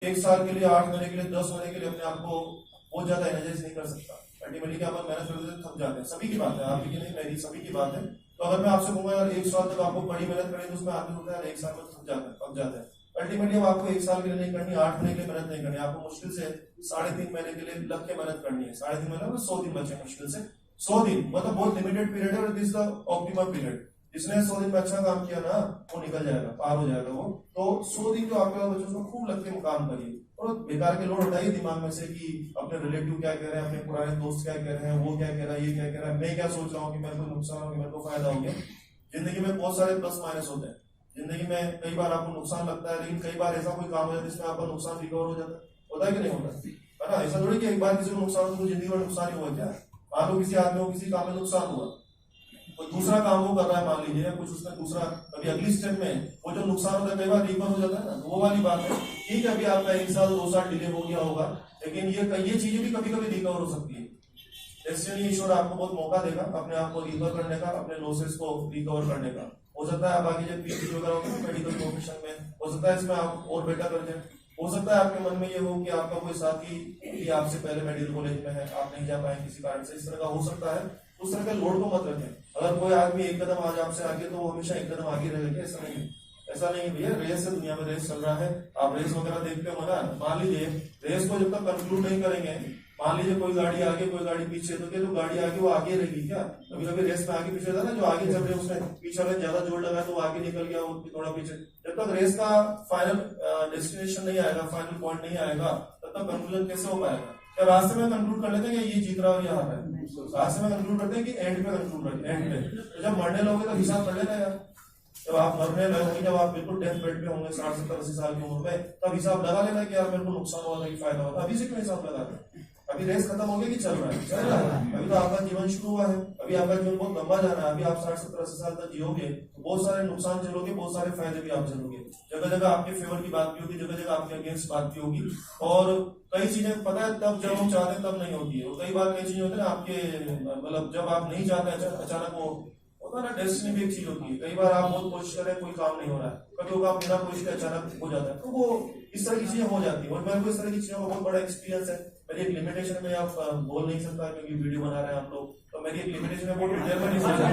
1 साल के लिए, 8 महीने के लिए, 10 महीने के लिए अपने आप को बहुत ज्यादा एनर्जाइज नहीं कर सकता। अल्टीमेटली क्या अपन मेहनत करते थक जाते हैं, सभी की बात है, आपकी नहीं मेरी, सभी की बात है। तो अगर मैं आपसे कहूंगा यार 1 साल तक आपको बड़ी मेहनत करनी, तो उसमें आदमी होता है 1 साल में थक जाते हैं। अल्टीमेटली अब आपको 1 साल के लिए नहीं करनी, 8 महीने के लिए मेहनत नहीं करनी, आपको मुश्किल से 3.5 महीने के लिए लग के मेहनत करनी है। 3.5 महीने में 100 दिन बचे, मुश्किल से 100 दिन, मतलब बहुत लिमिटेड पीरियड है, दिस द ऑप्टिमम पीरियड। जिसने 100 दिन में अच्छा काम किया ना, वो निकल जाएगा, पार हो जाएगा वो। तो 100 दिन जो आपके पास बचे उसमें खूब लग के काम करिए, और बेकार के लोड हटाइए दिमाग में से कि अपने रिलेटिव क्या कह रहे हैं, अपने पुराने दोस्त क्या कह रहे हैं, वो क्या कह रहा है, ये क्या कह रहा है, मैं क्या सोच रहा हूँ कि मेरे को नुकसान हो गया, मेरे को फायदा हो गया। जिंदगी में बहुत सारे प्लस माइनस होते हैं। जिंदगी में कई बार आपको नुकसान लगता है, लेकिन कई बार ऐसा कोई काम हो जाता है जिसमें आपका नुकसान रिकवर हो जाता है। होता है कि नहीं होता है ना? ऐसा थोड़ी कि एक बार किसी को नुकसान हो तो जिंदगी में नुकसान ही हुआ क्या। मान लो किसी आदमी को किसी काम में नुकसान हुआ, तो दूसरा काम वो कर रहा है, मान लीजिए कुछ उसने दूसरा, कभी अगली स्टेप में वो जो नुकसान होता है कई बार रिकवर हो जाता है ना, तो वो वाली बात है। ठीक है, अभी आपका 1 साल 2 साल डिले हो गया होगा, लेकिन ये चीजें भी कभी कभी रिकवर हो सकती है। डेस्टिनी ईश्वर आपको बहुत मौका देगा अपने आप को रिकवर करने का, अपने लॉसेस को रिकवर करने का। हो सकता है आप आगे जब पीएचडी वगैरह होगा मेडिकल प्रोफेशन में, हो सकता है इसमें आप और बेटर कर जाए। हो सकता है आपके मन में ये हो कि आपका कोई साथी आपसे पहले मेडिकल कॉलेज में है, आप नहीं जा पाए किसी कारण से, इस तरह का हो सकता है। उस तरह के लोड को मत रखें। अगर कोई आदमी एक कदम आज आपसे आगे, तो वो हमेशा एक कदम आगे रहेगा, ऐसा नहीं। ऐसा नहीं भैया, रेस है, दुनिया में रेस चल रहा है। आप रेस वगैरह देखते हो ना, मान लीजिए रेस को जब तक कंक्लूड नहीं करेंगे, मान लीजिए कोई गाड़ी आगे कोई गाड़ी पीछे, तो क्या जो गाड़ी आगे वो आगे रहेगी क्या? कभी कभी रेस में आगे पीछे था ना, जो आगे चल रहे उसने पीछे वाले ज्यादा जोर लगा तो वो आगे निकल गया, वो थोड़ा पीछे। जब तक रेस का फाइनल डेस्टिनेशन नहीं आएगा, फाइनल पॉइंट नहीं आएगा, तब तक कंक्लूजन कैसे हो पाएगा? क्या रास्ते में कंक्लूड कर लेते हैं कि ये जीत रहा है या हार रहा है? रास्ते में कंक्लूड करते हैं कि एंड पे कंक्लूड करते हैं, एंड पे। तो जब मरने लगोगे तो हिसाब कर लेना यार। जब आप मरने लगोगे, जब आप बिल्कुल डेथ बेड पे होंगे 60 70 80 साल की उम्र में, तब हिसाब लगा लेना कि यार मेरे को नुकसान हुआ था कि फायदा हुआ था। अभी से क्यों हिसाब लगा रहे? अभी रेस खत्म हो गया कि चल रहा है? चल रहा है। अभी तो आपका जीवन शुरू हुआ है, अभी आपका जीवन बहुत लंबा जा रहा है। अभी आप 60 70 80 साल तक जियोगे, तो बहुत सारे नुकसान झेलोगे, बहुत सारे फायदे भी आप झेलोगे। जगह जगह आपके फेवर की बात भी होगी, जगह जगह आपके अगेंस्ट बात भी होगी। और कई चीजें पता है तब जब हम चाहते हैं तब नहीं होती है, और कई बार कई चीजें होती है ना आपके, मतलब जब आप नहीं चाहते अचानक वो होता है ना। डेस्टिनी भी एक चीज होती है, कई बार आप बहुत कोशिश कर रहे हैं, कोई काम नहीं हो रहा है, कभी आप बिना कोशिश के अचानक हो जाता है, तो वो इस तरह की चीजें हो जाती है। और मेरे को इस तरह की चीजों का बहुत बड़ा एक्सपीरियंस है। मेरी एक लिमिटेशन में आप बोल नहीं सकता, क्योंकि वीडियो बना रहे हैं आप लोग, तो मेरी एक लिमिटेशन है, बहुत डिटेल में नहीं बोल सकता।